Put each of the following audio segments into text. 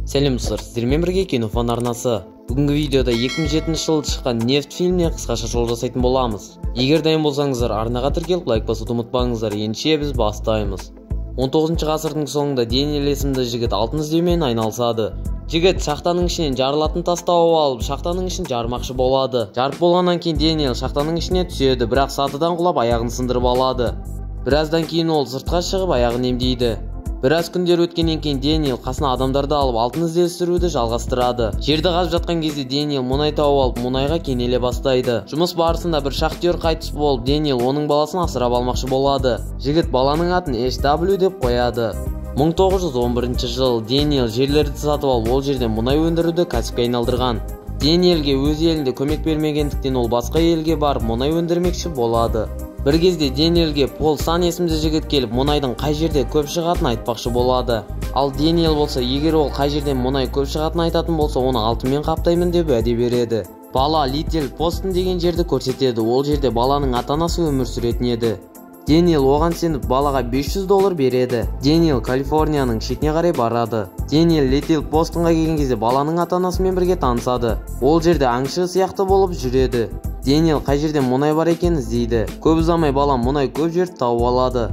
Сәлем достар, сіздермен бірге Кинофан арнасы. Бүгінгі видеода 2007 жылы шыққан Нефт фильміне қысқаша жол жасайтын боламыз. Егер дайын болсаңыздар, арнаға тіркеліп лайк басуды ұмытпаңыздар. Ендеше біз бастаймыз. 19 ғасырдың соңында Дэниел есімді жігіт алтын іздеумен айналысады. Жігіт шахтаның ішінен жарылатын тас тауып алып, шахтаның ішін жармақшы болады. Жарып болғаннан кейін Дэниел шахтаның ішіне түседі, бірақ сатыдан құлап аяғын сындырып алады. Біраздан кейін ол сыртқа шығып аяғын емдейді. Біраз күндер өткеннен кейін Дэниел қасына адамдарды алып алтын іздестіруді жалғастырады. Жерді қазып жатқан кезде Дэниел мұнай тауып алып, мұнайға кенеле бастайды. Жұмыс барысында бір шахтер қайтыс болып, Дэниел оның баласын асырап алмақшы болады. Жігіт баланың атын HW деп қояды. 1911 жыл Дэниел жерлерді сатып алып, ол жерден мұнай өндіруді кәсіпке айналдырған. Дэниелге өз елінде көмек бермегендіктен ол басқа елге барып мұнай өндірмекші болады. Бір кезде Дэниелге Пол Сан есімді жігіт келіп, мұнайдың қай жерде көп шығатынын айтпақшы болады. Ал Дэниел болса, егер ол қай жерден мұнай көп шығатынын айтатын болса, оны алтынмен қаптаймын деп уәде береді. Бала Литл Постон деген жерді көрсетеді. Ол жерде баланың ата-анасы өмір сүретін еді. Дэниел оған сеніп балаға $500 береді. Дэниел Калифорнияның шетіне қарай барады. Дэниел Литл Постонға келген кезде баланың ата-анасымен бірге танысады. Ол жерде аңшы сияқты болып жүреді. Дэниел қай жерде мұнай бар екенін іздейді. Көп ұзамай бала мұнай көп жерді тауып алады.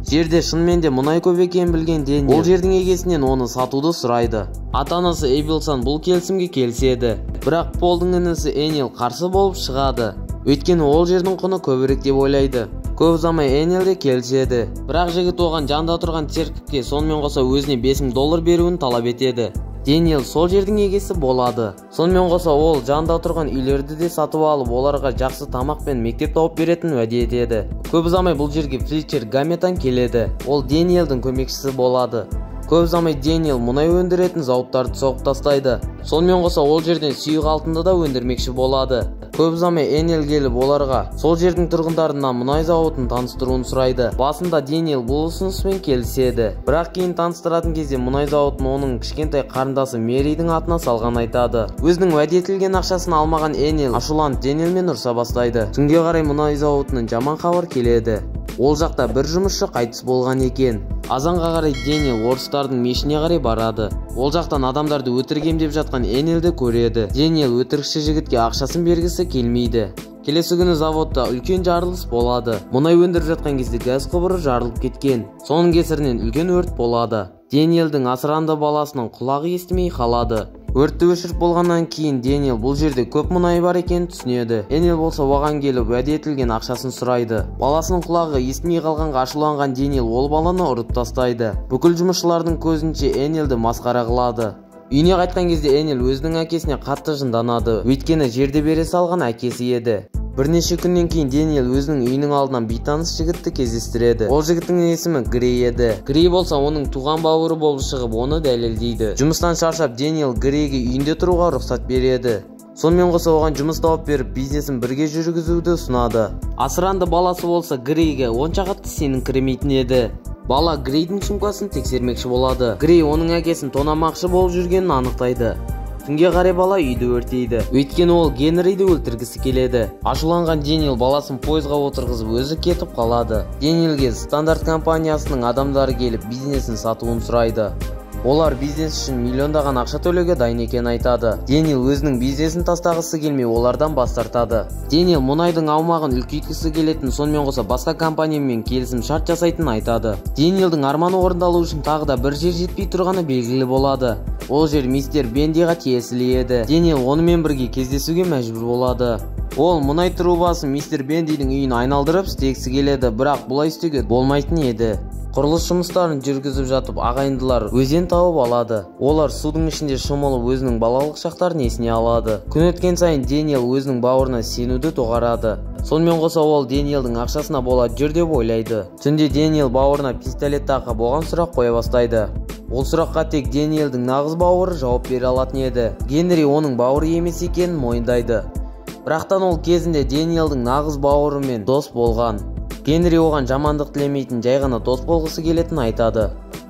Жерде шынымен де мұнай көп екенін білген Дэниел ол жердің егесінен оны сатуды сұрайды. Ата-анасы Эбилсон бұл келісімге келіседі. Бірақ Полдың інісі Энил қарсы болып шығады. Өйткені ол жердің құны көбірек деп ойлайды. Көп ұзамай Энил де келіседі. Бірақ жігіт оған жанында тұрған церквке сонымен қоса өзіне $5000 беруін талап етеді. Дэниел сол жердің егесі болады. Сонымен қоса ол жанында тұрған үйлерді де сатып алып, оларға жақсы тамақ пен мектеп тауып беретін уәде етеді. Көп ұзамай бұл жерге Флетчер Гаметан келеді. Ол Дэниелдің көмекшісі болады. Көп ұзамай Дэниел мұнай өндіретін зауыттарды соғып тастайды. Сонымен қоса ол жерден сұйық алтынды да өндірмекші болады. Көп ұзамай Энил келіп оларға сол жердің тұрғындарына мұнай зауытын таныстыруын сұрайды. Басында Дэниел бұл ұсыныспен келіседі. Бірақ кейін таныстыратын кезде мұнай зауытын оның кішкентай қарындасы Мэридің атына салған айтады. Өзінің уәде етілген ақшасын алмаған Энил ашуланып Дэниелмен ұрса бастайды. Түнге қарай мұнай зауытының жаман хабар келеді. Ол жақта бір жұмысшы қайтыс болған екен. Азанға қарай Дэниел орыстардың мешіне қарай барады. Ол жақтан адамдарды өтірік емдеп жатқан Энилді көреді. Дэниел өтірікші жігітке ақшасын бергісі келмейді. Келесі күні заводта үлкен жарылыс болады. Мұнай өндіріп жатқан кезде газ құбыры жарылып кеткен. Соның кесірінен үлкен өрт болады. Дэниелдің асыранды баласының құлағы естімей қалады. Өртті өшіріп болғаннан кейін Дэниел бұл жерде көп мұнай бар екенін түсінеді. Энил болса оған келіп уәде етілген ақшасын сұрайды. Баласының құлағы естімей қалғанға ашуланған Дэниел ол баланы ұрып тастайды. Бүкіл жұмысшылардың көзінше Энилді масқара қылады. Үйіне қайтқан кезде Энил өзінің әкесіне қатты жынданады. Өйткені жерде бере салған әкесі еді. Бірнеше күннен кейін Дэниел өзінің үйінің алдынан бейтаныс жігітті кездестіреді. Ол жігіттің есімі Грей еді. Грей болса оның туған бауыры болып шығып, оны дәлелдейді. Жұмыстан шаршап Дэниел Грейге үйінде тұруға рұқсат береді. Сонымен қоса оған жұмыс тауып беріп, бизнесін бірге жүргізуді ұсынады. Асыранды баласы болса Грейге онша қатты сеніңкіремейтін еді. Бала Грейдің сумкасын тексермекші болады. Грей оның әкесін тонамақшы болып жүргенін анықтайды. Түнге қарай бала үйді өртейді. Өйткені ол Генриді өлтіргісі келеді. Ашуланған Дэниел баласын пойызға отырғызып өзі кетіп қалады. Дэниелге Стандарт компаниясының адамдары келіп бизнесін сатуын сұрайды. Олар бизнес үшін миллиондаған ақша төлеуге дайын екенін айтады. Дэниел өзінің бизнесін тастағысы келмей олардан бас тартады. Дэниел мұнайдың аумағын үлкейткісі келетін, сонымен қоса басқа компаниямен келісім шарт жасайтынын айтады. Дэниелдің арманы орындалу үшін тағы да бір жер жетпей тұрғаны белгілі болады. Ол жер мистер Бендиға тиесілі еді. Дэниел онымен бірге кездесуге мәжбүр болады. Ол мұнай трубасын мистер Бендидің үйін айналдырып істегісі келеді, бірақ бұлай істеуге болмайтын еді. Құрылыс жұмыстарын жүргізіп жатып ағайындылар өзен тауып алады. Олар судың ішінде шомылып өзінің балалық шақтарын есіне алады. Күн өткен сайын Дэниел өзінің бауырына сенуді доғарады. Сонымен қоса ол Дэниелдің ақшасына болады жүр деп ойлайды. Түнде Дэниел бауырына пистолет тақып оған сұрақ қоя бастайды. Ол сұраққа тек Дэниелдің нағыз бауыры жауап бере алатын еді. Генри оның бауыры емес екенін мойындайды. Бірақтан ол кезінде Дэниелдің нағыз бауырымен дос болған. Генри оған жамандық тілемейтін, жай ғана дос болғысы келетінін айтады.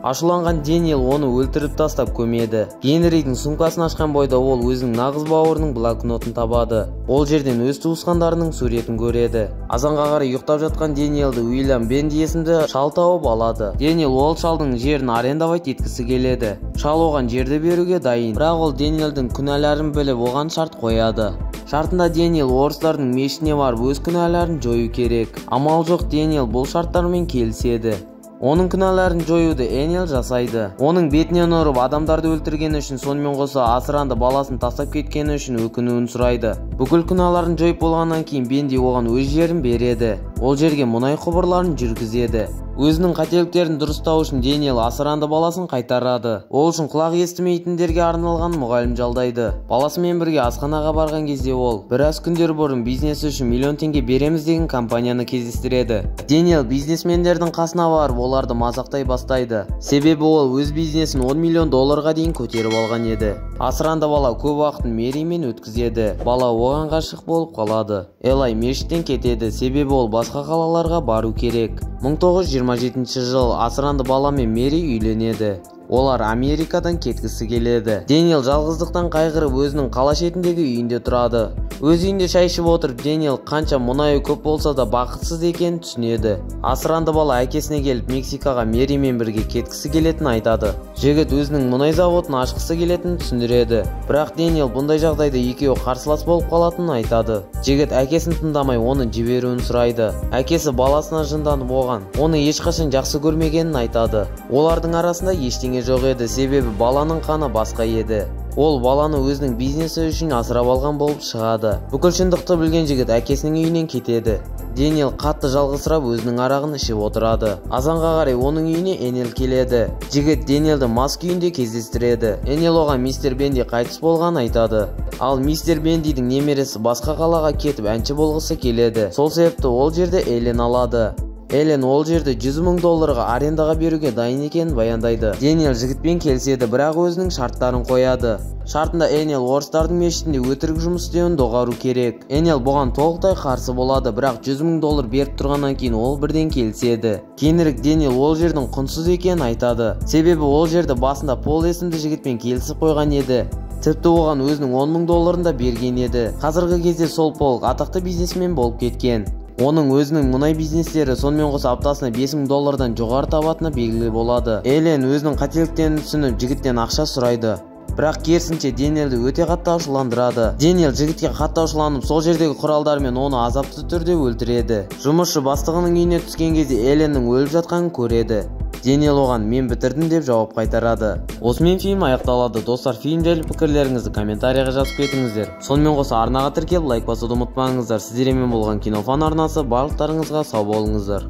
Ашуланған Дэниел оны өлтіріп тастап көмеді. Генридің сумкасын ашқан бойда ол өзінің нағыз бауырының блокнотын табады. Ол жерден өз туысқандарының суретін көреді. Азанға қарай ұйықтап жатқан Дэниелді Уильям Бенди есімді шал тауып алады. Дэниел ол шалдың жерін арендовать еткісі келеді. Шал оған жерді беруге дайын, бірақ ол Дэниелдің күнәларын біліп оған шарт қояды. Шартында Дэниел орыстардың мешітіне барып өз күнәларын жою керек. Амал жоқ, Дэниел бұл шарттармен келіседі. Оның күнәларын жоюды Энел жасайды. Оның бетінен ұрып адамдарды өлтіргені үшін, сонымен қоса асыранды баласын тастап кеткені үшін өкінуін сұрайды. Бүкіл күнәларын жойып болғаннан кейін Бенди оған өз жерін береді. Ол жерге мұнай құбырларын жүргізеді. Өзінің қателіктерін дұрыстау үшін Дэниел асыранды баласын қайтарады. Ол үшін құлақ естімейтіндерге арналған мұғалім жалдайды. Баласымен бірге асханаға барған кезде ол біраз күндер бұрын бизнесі үшін $1 миллион береміз деген компанияны кездестіреді. Дэниел бизнесмендердің қасына барып оларды мазақтай бастайды. Себебі ол өз бизнесін $10 миллион дейін көтеріп алған еді. Асыранды бала көп уақытын Мэримен өткізеді. Бала оған ғашық болып қалады. Элай мешіттен кетеді, себебі ол басқа қалаларға бару керек. 1927 жыл асыранды бала мен Мэри үйленеді. Олар Америкадан кеткісі келеді. Дэниел жалғыздықтан қайғырып өзінің қала шетіндегі үйінде тұрады. Өз үйінде шай ішіп отырып, Дэниел қанша мұнайы көп болса да бақытсыз екенін түсінеді. Асыранды бала әкесіне келіп Мексикаға Мэримен бірге кеткісі келетінін айтады. Жігіт өзінің мұнай заводын ашқысы келетінін түсіндіреді. Бірақ Дэниел бұндай жағдайда екеуі қарсылас болып қалатынын айтады. Жігіт әкесін тыңдамай оны жіберуін сұрайды. Әкесі баласына жынданып оған оны ешқашан жақсы көрмегенін айтады. Олардың арасында ештеңе жоқ еді, себебі баланың қаны басқа еді. Ол баланы өзінің бизнесі үшін асырап алған болып шығады. Бүкіл шындықты білген жігіт әкесінің үйінен кетеді. Дэниел қатты жалғызсырап өзінің арағын ішіп отырады. Азанға қарай оның үйіне Энел келеді. Жігіт Дэниелді мас күйінде кездестіреді. Энел оған мистер Бенди қайтыс болғанын айтады. Ал мистер Бендидің немересі басқа қалаға кетіп әнші болғысы келеді. Сол себепті ол жерде Элен алады. Элен ол жерді $100 мың арендаға беруге дайын екенін баяндайды. Дэниел жігітпен келіседі, бірақ өзінің шарттарын қояды. Шартында Энел орыстардың мешітінде өтірік жұмыс істеуін доғару керек. Энел бұған толықтай қарсы болады, бірақ $100 мың беріп тұрғаннан кейін ол бірден келіседі. Кейінірек Дэниел ол жердің құнсыз екенін айтады. Себебі ол жерді басында Пол есімді жігітпен келісіп қойған еді. Тіпті оған өзінің $10 мың да берген еді. Қазіргі кезде сол Пол атақты бизнесмен болып кеткен. Оның өзінің мұнай бизнестері сонымен қоса аптасына $5 мың жоғары табатыны белгілі болады. Элен өзінің қателіктерін түсініп жігіттен ақша сұрайды. Бірақ керісінше Дэниелді өте қатты ашуландырады. Дэниел жігітке қатты ашуланып, сол жердегі құралдармен оны азапты түрде өлтіреді. Жұмысшы бастығының үйіне түскен кезде Эленнің өліп жатқанын көреді. Дэниел оған "мен бітірдім" деп жауап қайтарады. Осымен фильм аяқталады. Достар, фильм жайлы пікірлеріңізді комментарийға жазып кетіңіздер. Сонымен қоса арнаға тіркеліп лайк басуды ұмытпаңыздар. Сіздермен болған Кинофан арнасы. Барлықтарыңызға сау болыңыздар.